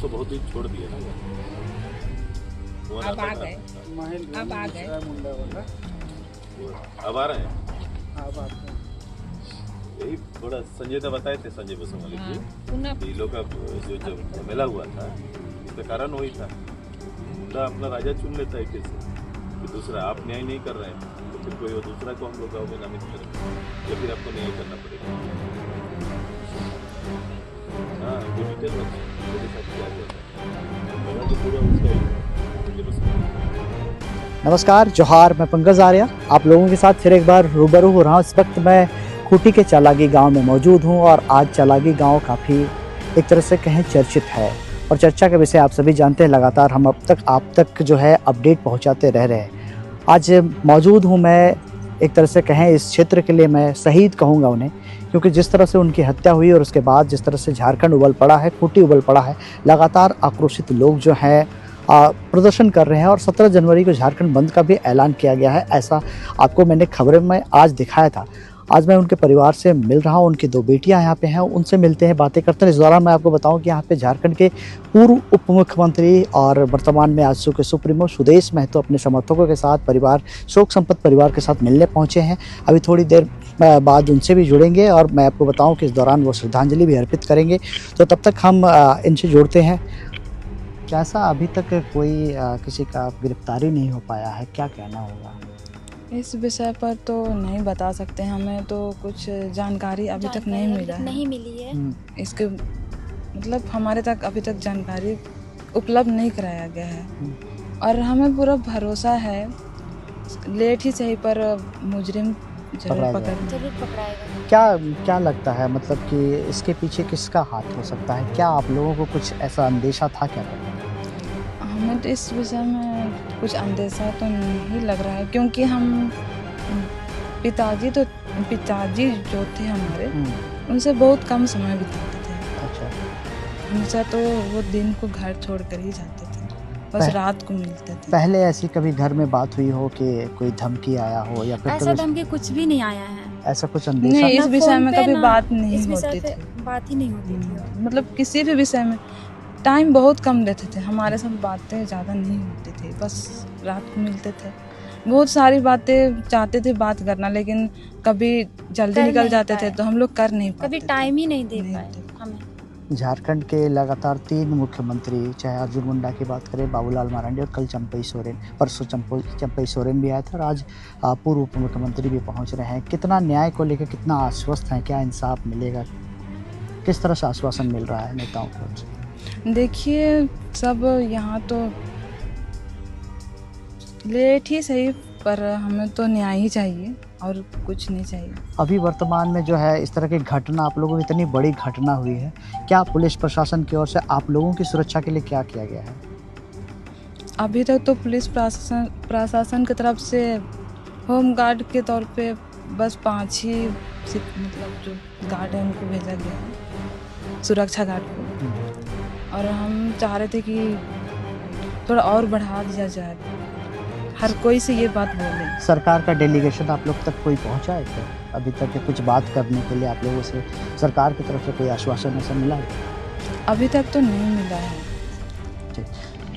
तो बहुत ही छोड़ दिया ना। अब आ गए, अब आ गए, अब आ रहे हैं। अब आते हैं। यही थोड़ा संजय दा बताए थे, संजय बसोमलिक जी, पुनः कि लोग का जो झमेला हुआ था उसका कारण वही था। मुद्दा अपना राजा चुन लेता है कैसे कि दूसरा आप न्याय नहीं कर रहे हैं तो फिर कोई और दूसरा को हम लोग गाँव में नामित करें या फिर आपको न्याय करना पड़ेगा। हाँ, वो डिटेल में मेरे साथ क्या हुआ था तो पूरा उसका संजय बसोमलिक। नमस्कार, जोहार। मैं पंकज आर्या आप लोगों के साथ फिर एक बार रूबरू हो रहा हूँ। इस वक्त मैं खूंटी के चालागी गांव में मौजूद हूँ और आज चालागी गांव काफ़ी एक तरह से कहें चर्चित है और चर्चा के विषय आप सभी जानते हैं। लगातार हम अब तक आप तक जो है अपडेट पहुंचाते रह रहे हैं। आज मौजूद हूँ मैं एक तरह से कहें इस क्षेत्र के लिए मैं शहीद कहूँगा उन्हें, क्योंकि जिस तरह से उनकी हत्या हुई और उसके बाद जिस तरह से झारखंड उबल पड़ा है, खूंटी उबल पड़ा है, लगातार आक्रोशित लोग जो हैं प्रदर्शन कर रहे हैं और 17 जनवरी को झारखंड बंद का भी ऐलान किया गया है। ऐसा आपको मैंने खबरें में आज दिखाया था। आज मैं उनके परिवार से मिल रहा हूं, उनकी 2 बेटियां यहाँ पे हैं, उनसे मिलते हैं, बातें करते हैं। इस दौरान मैं आपको बताऊं कि यहाँ पे झारखंड के पूर्व उप मुख्यमंत्री और वर्तमान में आजसू के सुप्रीमो सुदेश महतो अपने समर्थकों के साथ परिवार शोक संपन्न परिवार के साथ मिलने पहुंचे हैं। अभी थोड़ी देर बाद उनसे भी जुड़ेंगे और मैं आपको बताऊँ कि इस दौरान वो श्रद्धांजलि भी अर्पित करेंगे। तो तब तक हम इनसे जुड़ते हैं। कैसा अभी तक कोई किसी का गिरफ्तारी नहीं हो पाया है, क्या कहना होगा? इस विषय पर तो नहीं बता सकते, हमें तो कुछ जानकारी अभी तक नहीं मिला है। नहीं मिली है। इसके मतलब हमारे तक अभी तक जानकारी उपलब्ध नहीं कराया गया है और हमें पूरा भरोसा है लेट ही सही पर मुजरिम जरूर पकड़ाएगा। क्या लगता है, मतलब कि इसके पीछे किसका हाथ हो सकता है? क्या आप लोगों को कुछ ऐसा अंदेशा था क्या? हमें तो इस विषय में कुछ अंदेशा तो नहीं लग रहा है, क्योंकि हम पिताजी जो थे हमारे उनसे बहुत कम समय बिताते थे। अच्छा। हमेशा तो वो दिन को घर छोड़ कर ही जाते थे, बस रात को मिलते थे। पहले ऐसी कभी घर में बात हुई हो कि कोई धमकी आया हो या फिर ऐसा धमकी कुछ भी नहीं आया है। ऐसा कुछ अंदेशा? नहीं, इस ना विषय फोन में पे कभी ना बात नहीं इस विषय होती पे थी। बात ही नहीं होती थी। मतलब किसी भी विषय में टाइम बहुत कम देते थे, हमारे साथ बातें ज़्यादा नहीं होती थी, बस रात को मिलते थे। बहुत सारी बातें चाहते थे बात करना, लेकिन कभी जल्दी निकल जाते थे तो हम लोग कर नहीं पाते, कभी टाइम ही नहीं दे पाए हमें। झारखंड के लगातार 3 मुख्यमंत्री, चाहे अर्जुन मुंडा की बात करें, बाबूलाल मरांडी और कल चंपई सोरेन, परसों चंपई सोरेन भी आया था और आज पूर्व उप मुख्यमंत्री भी पहुंच रहे हैं। कितना न्याय को लेकर कितना आश्वस्त हैं? क्या इंसाफ मिलेगा? किस तरह से आश्वासन मिल रहा है नेताओं को? देखिए, सब यहाँ तो लेट ही सही पर हमें तो न्याय ही चाहिए और कुछ नहीं चाहिए। अभी वर्तमान में जो है इस तरह की घटना, आप लोगों की इतनी बड़ी घटना हुई है, क्या पुलिस प्रशासन की ओर से आप लोगों की सुरक्षा के लिए क्या किया गया है? अभी तक तो पुलिस प्रशासन की तरफ से होम गार्ड के तौर पे बस 5 ही मतलब जो गार्ड है उनको भेजा गया है, सुरक्षा गार्ड को। और हम चाह रहे थे कि थोड़ा और बढ़ा दिया जाए, हर कोई से ये बात बोले। सरकार का डेलीगेशन आप लोग तक कोई पहुंचा है क्या? अभी तक कुछ बात करने के लिए आप लोगों से सरकार की तरफ से कोई आश्वासन ऐसा मिला है? अभी तक तो नहीं मिला है।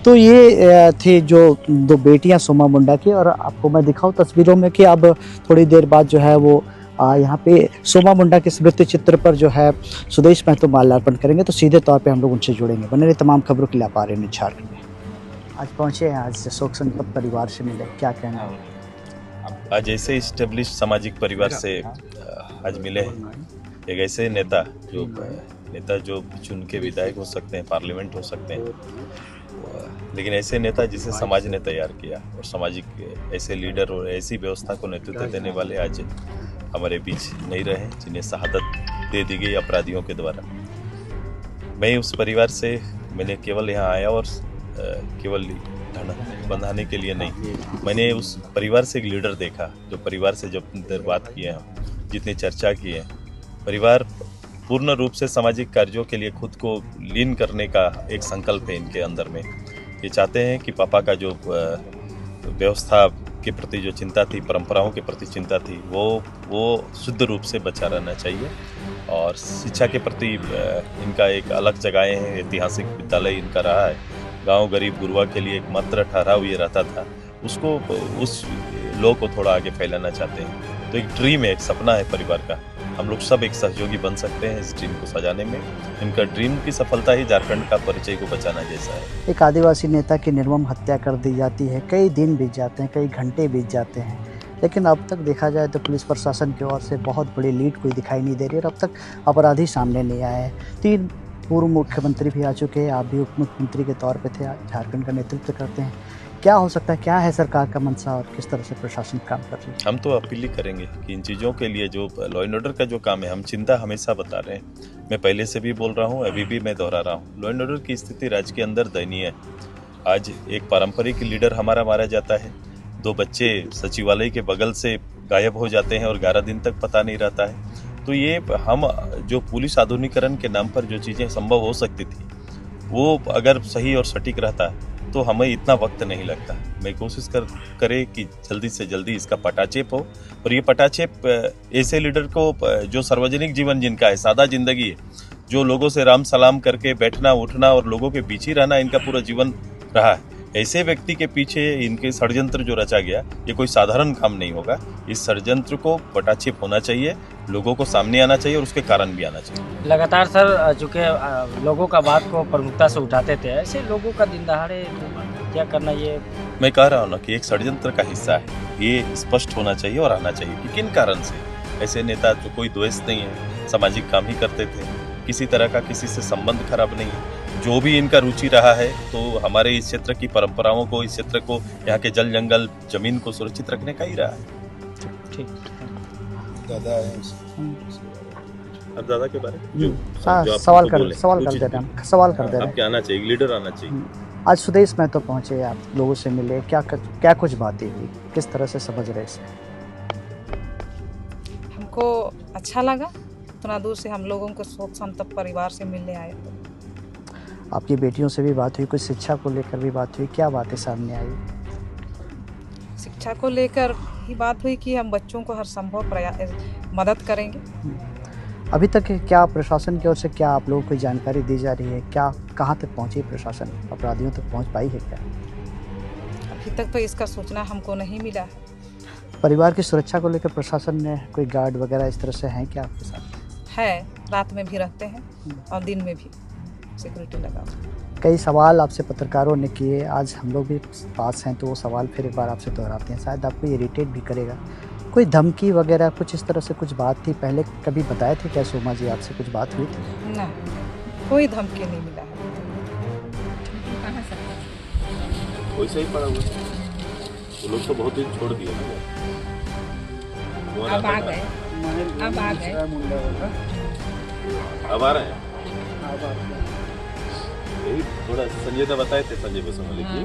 तो ये थी जो 2 बेटियां सोमा मुंडा की, और आपको मैं दिखाऊं तस्वीरों में कि अब थोड़ी देर बाद जो है वो यहाँ पे सोमा मुंडा के स्मृति चित्र पर जो है सुदेश महतो माल्यार्पण करेंगे। तो सीधे तौर पे हम लोग उनसे जुड़ेंगे। बने रहिए तमाम खबरों के लिए आप आ रहे हैं झारखंड में। आज पहुँचे हैं, आज शोक संतप्त परिवार से मिले, क्या कहना है? आज ऐसे इस्टेब्लिश सामाजिक परिवार से आज मिले हैं। एक ऐसे नेता जो चुन के विधायक हो सकते हैं, पार्लियामेंट हो सकते हैं, लेकिन ऐसे नेता जिसे समाज ने तैयार किया और सामाजिक ऐसे लीडर और ऐसी व्यवस्था को नेतृत्व देने वाले आज हमारे बीच नहीं रहे, जिन्हें शहादत दे दी गई अपराधियों के द्वारा। मैं उस परिवार से मैंने केवल यहाँ आया और केवल धन बंधाने के लिए नहीं, मैंने उस परिवार से एक लीडर देखा, जो परिवार से जब देर बात किए हैं, जितनी चर्चा की है, परिवार पूर्ण रूप से सामाजिक कार्यों के लिए खुद को लीन करने का एक संकल्प है इनके अंदर में। ये चाहते हैं कि पापा का जो व्यवस्था के प्रति जो चिंता थी, परंपराओं के प्रति चिंता थी, वो शुद्ध रूप से बचा रहना चाहिए और शिक्षा के प्रति इनका एक अलग जगहें हैं। ऐतिहासिक विद्यालय इनका रहा है। गांव गरीब गुरुआ के लिए एक मात्र ठहराव ये रहता था, उसको उस लॉ को थोड़ा आगे फैलाना चाहते हैं। तो एक ड्रीम है, एक सपना है परिवार का। हम लोग सब एक सहयोगी बन सकते हैं इस ड्रीम को सजाने में। इनका ड्रीम की सफलता ही झारखंड का परिचय को बचाना जैसा है। एक आदिवासी नेता की निर्मम हत्या कर दी जाती है, कई दिन बीत जाते हैं, कई घंटे बीत जाते हैं, लेकिन अब तक देखा जाए तो पुलिस प्रशासन की ओर से बहुत बड़ी लीड कोई दिखाई नहीं दे रही और अब तक अपराधी सामने नहीं आए हैं। 3 पूर्व मुख्यमंत्री भी आ चुके हैं, आप भी उप मुख्यमंत्री के तौर पे थे, झारखंड का नेतृत्व करते हैं। क्या हो सकता है, क्या है सरकार का मंशा और किस तरह से प्रशासन काम कर रही है? हम तो अपील ही करेंगे कि इन चीज़ों के लिए जो लॉ एंड ऑर्डर का जो काम है, हम चिंता हमेशा बता रहे हैं। मैं पहले से भी बोल रहा हूँ, अभी भी मैं दोहरा रहा हूँ, लॉ एंड ऑर्डर की स्थिति राज्य के अंदर दयनीय है। आज एक पारंपरिक लीडर हमारा मारा जाता है, 2 बच्चे सचिवालय के बगल से गायब हो जाते हैं और 11 दिन तक पता नहीं रहता है। तो ये हम जो पुलिस आधुनिकीकरण के नाम पर जो चीज़ें संभव हो सकती थी, वो अगर सही और सटीक रहता तो हमें इतना वक्त नहीं लगता। मैं कोशिश करे कि जल्दी से जल्दी इसका पटाक्षेप हो। और ये पटाक्षेप ऐसे लीडर को जो सार्वजनिक जीवन जिनका है, सादा जिंदगी है, जो लोगों से राम सलाम करके बैठना उठना और लोगों के बीच ही रहना इनका पूरा जीवन रहा है, ऐसे व्यक्ति के पीछे इनके षड्यंत्र जो रचा गया, ये कोई साधारण काम नहीं होगा। इस षड्यंत्र को पटाक्षेप होना चाहिए, लोगों को सामने आना चाहिए और उसके कारण भी आना चाहिए। लगातार सर चूँकि लोगों का बात को प्रमुखता से उठाते थे, ऐसे लोगों का दिन दहाड़े क्या करना, ये मैं कह रहा हूँ ना कि एक षड्यंत्र का हिस्सा है, ये स्पष्ट होना चाहिए और आना चाहिए कि किन कारण से। ऐसे नेता जो कोई द्वेष नहीं है, सामाजिक काम ही करते थे, किसी तरह का किसी से संबंध खराब नहीं है। जो भी इनका रुचि रहा है तो हमारे इस क्षेत्र की परंपराओं को, इस क्षेत्र को, यहाँ के जल जंगल जमीन को सुरक्षित रखने का ही रहा है। ठीक। दादा है अब दादा के बारे में सवाल कर दे रहे हैं। अब क्या आना चाहिए, लीडर आना चाहिए। आज सुदेश में तो पहुंचे, आप लोगों से मिले, क्या कुछ बातें हुई, किस तरह से समझ रहे इसे? हमको अच्छा लगा, इतना दूर से हम लोगों को शोक संतप्त परिवार से मिलने आए। आपकी बेटियों से भी बात हुई, कुछ शिक्षा को लेकर भी बात हुई, क्या बातें सामने आई? शिक्षा को लेकर ही बात हुई कि हम बच्चों को हर संभव मदद करेंगे। अभी तक क्या प्रशासन की ओर से क्या आप लोगों को जानकारी दी जा रही है, क्या कहाँ तक पहुँची प्रशासन, अपराधियों तक पहुँच पाई है क्या? अभी तक तो इसका सूचना हमको नहीं मिला है। परिवार की सुरक्षा को लेकर प्रशासन ने कोई गार्ड वगैरह इस तरह से हैं क्या आपके साथ? है, रात में भी रहते हैं और दिन में भी सिक्योरिटी लगा। कई सवाल आपसे पत्रकारों ने किए, आज हम लोग भी पास हैं तो वो सवाल फिर एक बार आपसे दोहराते हैं, शायद आपको इरिटेट भी करेगा। कोई धमकी वगैरह कुछ इस तरह से कुछ बात थी, पहले कभी बताए थे क्या सोमा जी, आपसे कुछ बात हुई थी? ना, कोई धमकी नहीं मिला है। वैसे ही पड़ा हुआ, वो लोग तो बहुत दिन छोड़ दिए ना। अब आ गए। अब आ रहे हैं। यही थोड़ा संजय ने बताए थे, संजय बसोमली जी,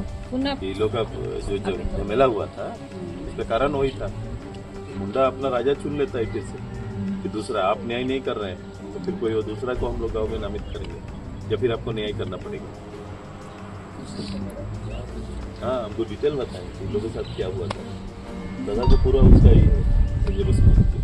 कि लोग का जो झमेला हुआ था उसका कारण वही था। मुंडा अपना राजा चुन लेता है फिर से, कि दूसरा आप न्याय नहीं कर रहे हैं तो फिर कोई और दूसरा को हम लोग गाँव में नामित करेंगे या फिर आपको न्याय करना पड़ेगा। हाँ, हमको डिटेल बताएं कि लोगों के साथ क्या हुआ था। दादा को पूरा उसका ही है संजय बसोमली।